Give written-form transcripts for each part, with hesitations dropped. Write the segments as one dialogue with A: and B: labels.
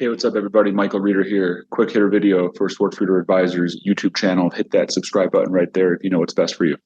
A: Hey, what's up, everybody? Michael Reeder here. Quick hitter video for Swartz and Reeder Advisors YouTube channel. Hit that subscribe button right there if you know what's best for you.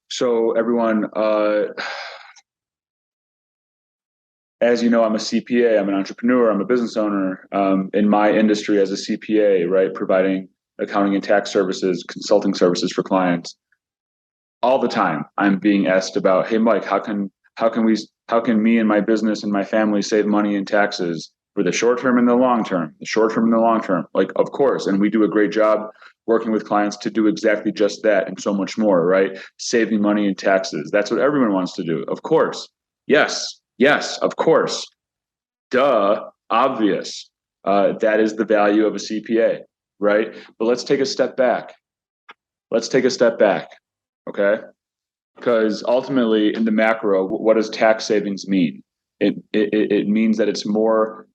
A: So, everyone, as you know, I'm a CPA. I'm an entrepreneur. I'm a business owner in my industry as a CPA, right? Providing accounting and tax services, consulting services for clients. All the time, I'm being asked about, hey, Mike, how can me and my business and my family save money in taxes for the short term and the long term? The short term and the long term, like, of course, and we do a great job working with clients to do exactly just that and so much more, right? Saving money in taxes. That's what everyone wants to do. Of course. Yes, of course. Duh, obvious. That is the value of a CPA, right? But let's take a step back. Okay? Because ultimately, in the macro, what does tax savings mean? It means that it's more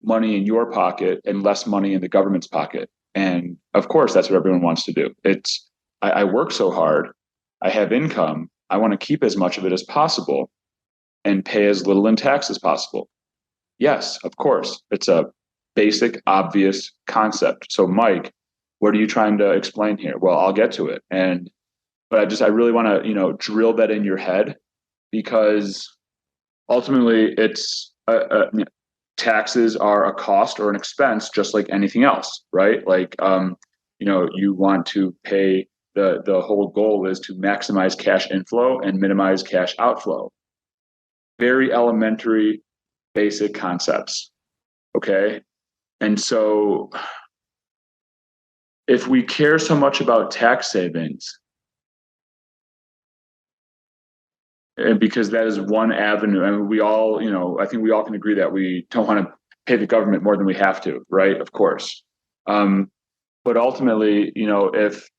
A: money in your pocket and less money in the government's pocket. And of course, that's what everyone wants to do. I work so hard, I have income, I want to keep as much of it as possible and pay as little in tax as possible. Yes, of course, it's a basic, obvious concept. So, Mike, what are you trying to explain here? Well, I'll get to it. But I really want to, drill that in your head, because ultimately taxes are a cost or an expense, just like anything else, right? Like, you want to pay, the whole goal is to maximize cash inflow and minimize cash outflow. Very elementary, basic concepts. Okay. And so if we care so much about tax savings, and because that is one avenue, and we all, I think we all can agree that we don't want to pay the government more than we have to, right? Of course. But ultimately, if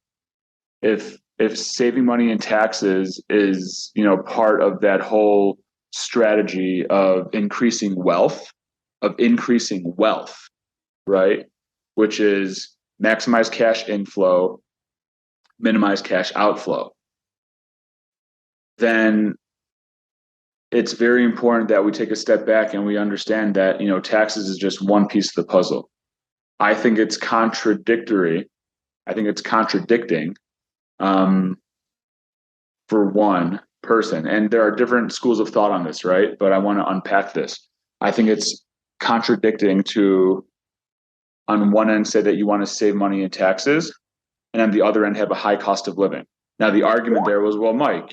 A: saving money in taxes is, part of that whole strategy of increasing wealth, right? Which is maximize cash inflow, minimize cash outflow, then it's very important that we take a step back and we understand that, taxes is just one piece of the puzzle. I think it's contradictory. I think it's contradicting for one person. And there are different schools of thought on this, right? But I want to unpack this. I think it's contradicting to, on one end, say that you want to save money in taxes, and on the other end, have a high cost of living. Now, the argument there was, well, Mike,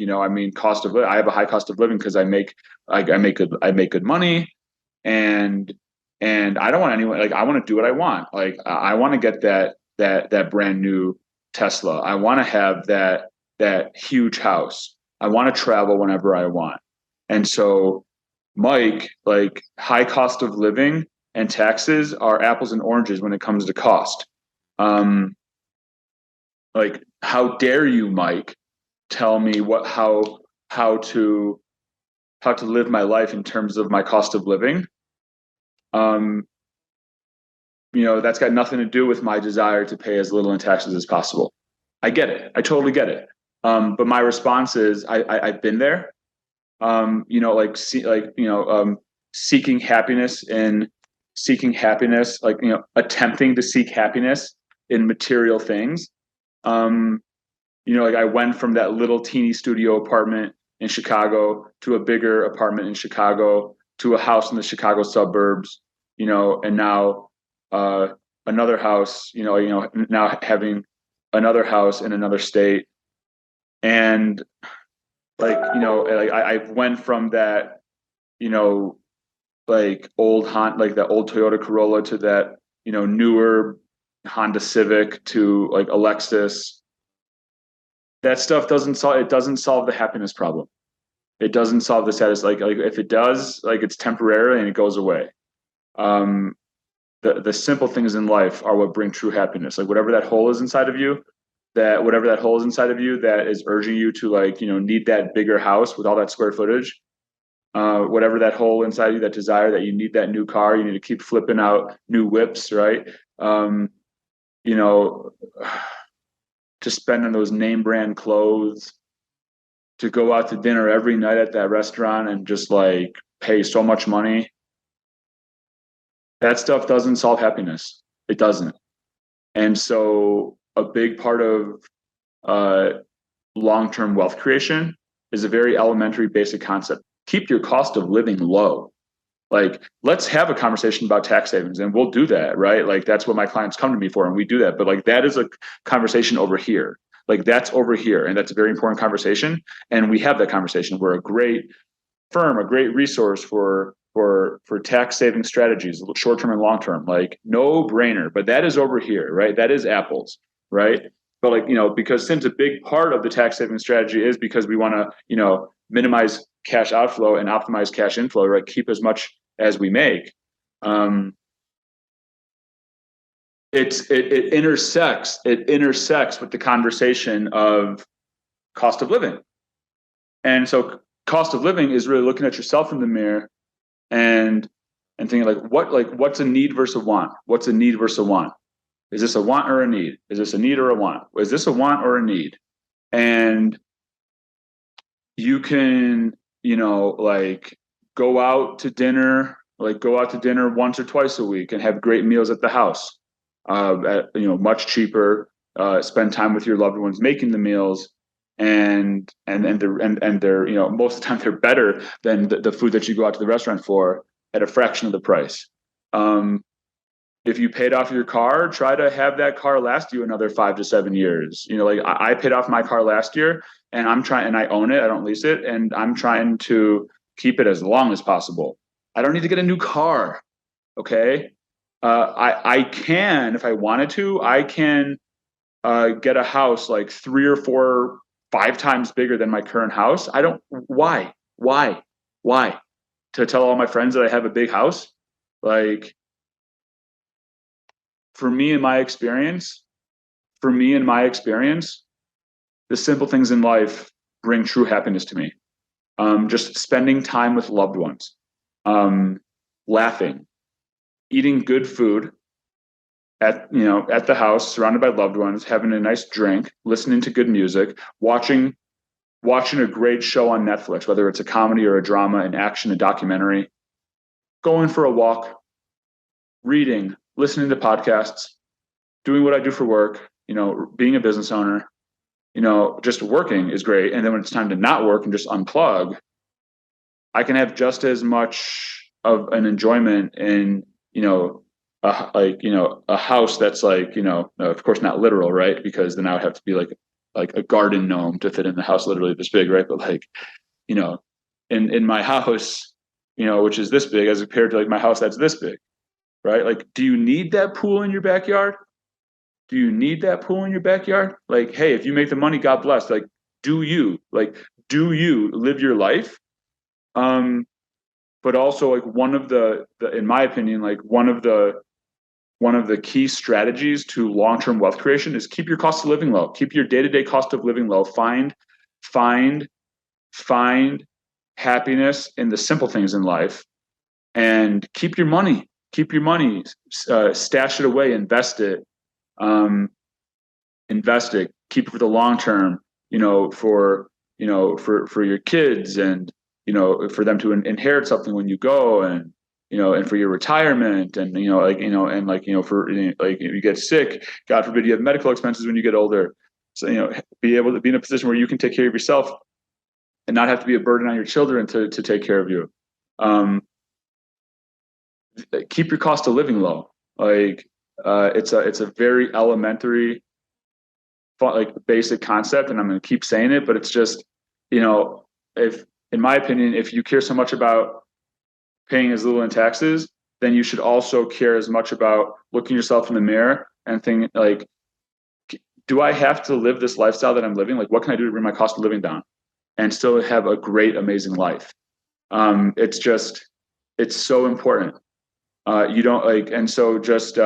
A: cost of living. I have a high cost of living because I make good money, and I don't want anyone, like, I want to do what I want. Like, I want to get that brand new Tesla. I want to have that huge house. I want to travel whenever I want. And so, Mike, like, high cost of living and taxes are apples and oranges when it comes to cost. Like, how dare you, Mike, tell me how to live my life in terms of my cost of living? That's got nothing to do with my desire to pay as little in taxes as possible. I get it. I totally get it. But my response is, I've been there. Seeking happiness, attempting to seek happiness in material things. I went from that little teeny studio apartment in Chicago to a bigger apartment in Chicago to a house in the Chicago suburbs, and now another house, now having another house in another state. And I went from that, old that old Toyota Corolla to that, newer Honda Civic to like a Lexus. That stuff doesn't solve the happiness problem. It doesn't solve the status. Like if it does, like, it's temporary and it goes away. The simple things in life are what bring true happiness. Like, whatever that hole is inside of you, that is urging you to, need that bigger house with all that square footage. Whatever that hole inside you, that desire that you need that new car, you need to keep flipping out new whips, right? To spend on those name brand clothes, to go out to dinner every night at that restaurant and just like pay so much money. That stuff doesn't solve happiness. It doesn't. And so a big part of long-term wealth creation is a very elementary basic concept. Keep your cost of living low. Like, let's have a conversation about tax savings, and we'll do that, right? Like, that's what my clients come to me for, and we do that. But like, that is a conversation over here. Like, that's over here, and that's a very important conversation. And we have that conversation. We're a great firm, a great resource for tax saving strategies, short term and long term. Like, no brainer. But that is over here, right? That is apples, right? But like, because since a big part of the tax saving strategy is because we want to, minimize cash outflow and optimize cash inflow, right? Keep as much as we make. It intersects with the conversation of cost of living. And so cost of living is really looking at yourself in the mirror and thinking what's a need versus a want? What's a need versus a want? Is this a want or a need? Is this a need or a want? Is this a want or a need? And you can, go out to dinner once or twice a week and have great meals at the house, much cheaper, spend time with your loved ones making the meals. And they're most of the time they're better than the food that you go out to the restaurant for at a fraction of the price. If you paid off your car, try to have that car last you another 5 to 7 years. I paid off my car last year, and I own it. I don't lease it, and I'm trying to keep it as long as possible. I don't need to get a new car. Okay. I can, if I wanted to, I can get a house like 3 or 4, 5 times bigger than my current house. Why? To tell all my friends that I have a big house? Like, for me and my experience, the simple things in life bring true happiness to me. Just spending time with loved ones, laughing, eating good food at the house, surrounded by loved ones, having a nice drink, listening to good music, watching a great show on Netflix, whether it's a comedy or a drama, an action, a documentary, going for a walk, reading, listening to podcasts, doing what I do for work, being a business owner, just working is great. And then when it's time to not work and just unplug, I can have just as much of an enjoyment in, a house that's of course not literal, right? Because then I would have to be like a garden gnome to fit in the house literally this big, right? But in my house, which is this big as compared to my house that's this big, right? Like, do you need that pool in your backyard? Like, hey, if you make the money, God bless. Like, do you live your life? But also one of the in my opinion, one of the key strategies to long-term wealth creation is keep your cost of living low. Keep your day-to-day cost of living low. Find happiness in the simple things in life, and keep your money, stash it away, invest it, keep it for the long term, for your kids, and, for them to inherit something when you go, and, and for your retirement, and, for, if you get sick, God forbid you have medical expenses when you get older. So, be able to be in a position where you can take care of yourself and not have to be a burden on your children to take care of you. Keep your cost of living low. It's a very elementary, basic concept, and I'm going to keep saying it, but it's just, if, in my opinion, if you care so much about paying as little in taxes, then you should also care as much about looking yourself in the mirror and thinking, do I have to live this lifestyle that I'm living? What can I do to bring my cost of living down and still have a great, amazing life? It's so important. And so just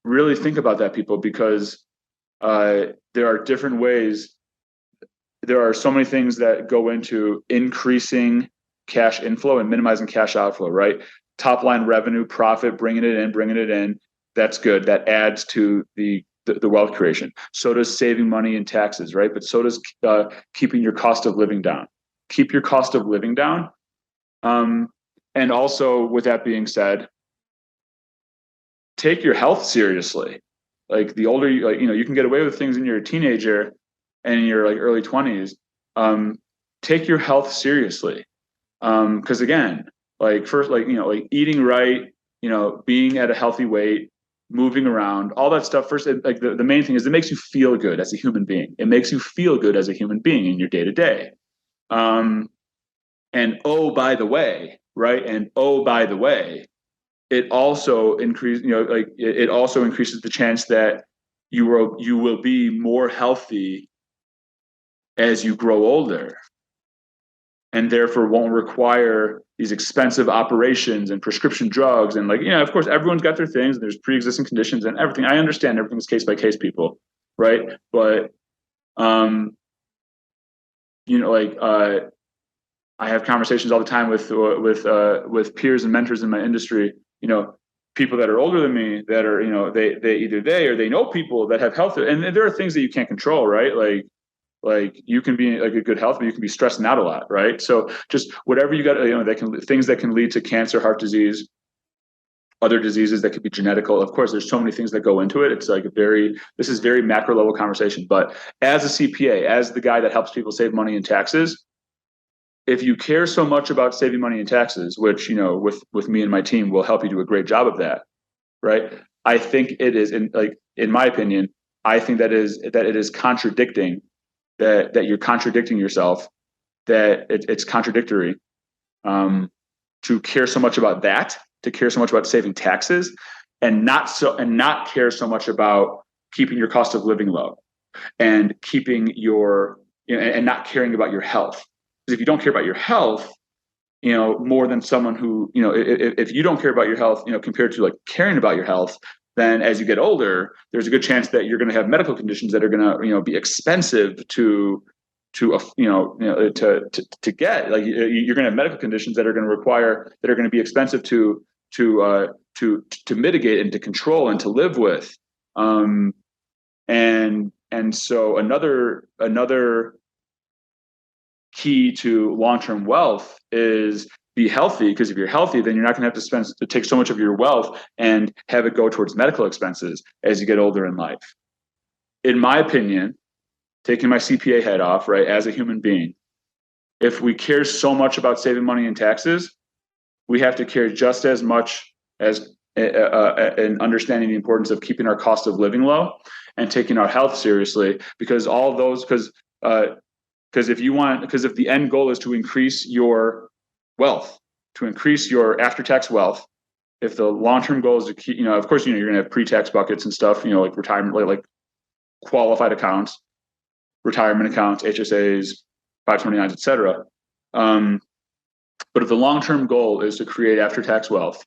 A: really think about that, people, because there are different ways. There are so many things that go into increasing cash inflow and minimizing cash outflow, right? Top line revenue, profit, bringing it in. That's good. That adds to the wealth creation. So does saving money in taxes, right? But so does keeping your cost of living down. Keep your cost of living down. And also, with that being said, take your health seriously. Like the older you, like, you can get away with things when you're a teenager and in your like early 20s. Take your health seriously. Because again, like first, like eating right, being at a healthy weight, moving around, all that stuff. First, like the main thing is it makes you feel good as a human being. It makes you feel good as a human being in your day to day. And oh, by the way, right? And oh, by the way, it also it also increases the chance that you will be more healthy as you grow older, and therefore won't require these expensive operations and prescription drugs. And of course, everyone's got their things. There's pre-existing conditions and everything. I understand everything's case by case, people, right? But I have conversations all the time with peers and mentors in my industry. People that are older than me that are they either they know people that have health, and there are things that you can't control, right? Like you can be like a good health, but you can be stressing out a lot, right? So just whatever you got, things that can lead to cancer, heart disease, other diseases that could be genetical. Of course, there's so many things that go into it. It's like this is very macro level conversation. But as a CPA, as the guy that helps people save money in taxes, if you care so much about saving money in taxes, which, with me and my team will help you do a great job of that, right? I think it is, in my opinion, I think that it is contradicting, that you're contradicting yourself, that it's contradictory to care so much about that, to care so much about saving taxes, and not care so much about keeping your cost of living low and keeping your and not caring about your health. Because if you don't care about your health, more than someone who, if you don't care about your health, compared to like caring about your health, then as you get older, there's a good chance that you're going to have medical conditions that are going to, be expensive to get. Like you're going to have medical conditions that are going to be expensive to mitigate and to control and to live with. And so another key to long-term wealth is be healthy, because if you're healthy, then you're not going to have to take so much of your wealth and have it go towards medical expenses as you get older in life. In my opinion, taking my CPA hat off, right, as a human being, if we care so much about saving money in taxes, we have to care just as much as in understanding the importance of keeping our cost of living low and taking our health seriously, because if the end goal is to increase your wealth, to increase your after-tax wealth, if the long-term goal is to keep, of course, you're going to have pre-tax buckets and stuff, like retirement, like qualified accounts, retirement accounts, HSAs, 529s, et cetera. But if the long-term goal is to create after-tax wealth,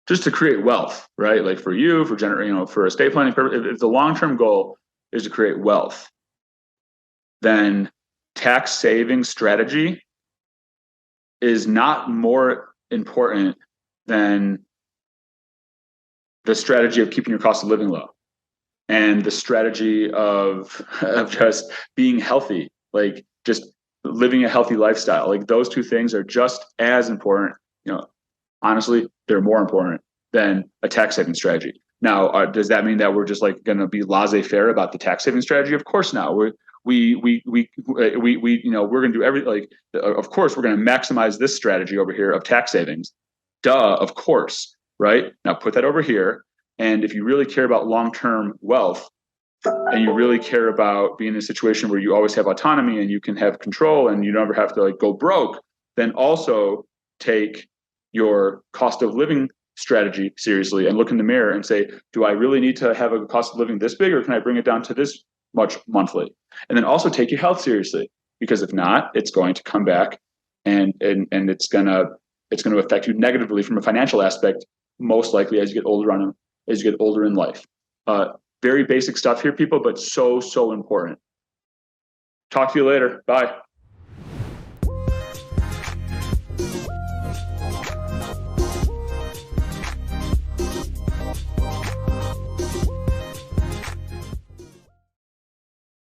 A: just to create wealth, right? Like for you, for estate planning purpose, if the long-term goal is to create wealth, then tax saving strategy is not more important than the strategy of keeping your cost of living low and the strategy of just being healthy, like just living a healthy lifestyle. Like those two things are just as important. Honestly, they're more important than a tax saving strategy. Now, does that mean that we're just like going to be laissez-faire about the tax saving strategy? Of course not. We're going to do everything. Of course, we're going to maximize this strategy over here of tax savings. Duh, of course, right? Now put that over here. And if you really care about long-term wealth and you really care about being in a situation where you always have autonomy and you can have control and you never have to go broke, then also take your cost of living strategy seriously and look in the mirror and say, do I really need to have a cost of living this big, or can I bring it down to this much monthly? And then also take your health seriously, because if not, it's going to come back and it's going to affect you negatively from a financial aspect, most likely as you get older in life. Very basic stuff here, people, but so important. Talk to you later. Bye.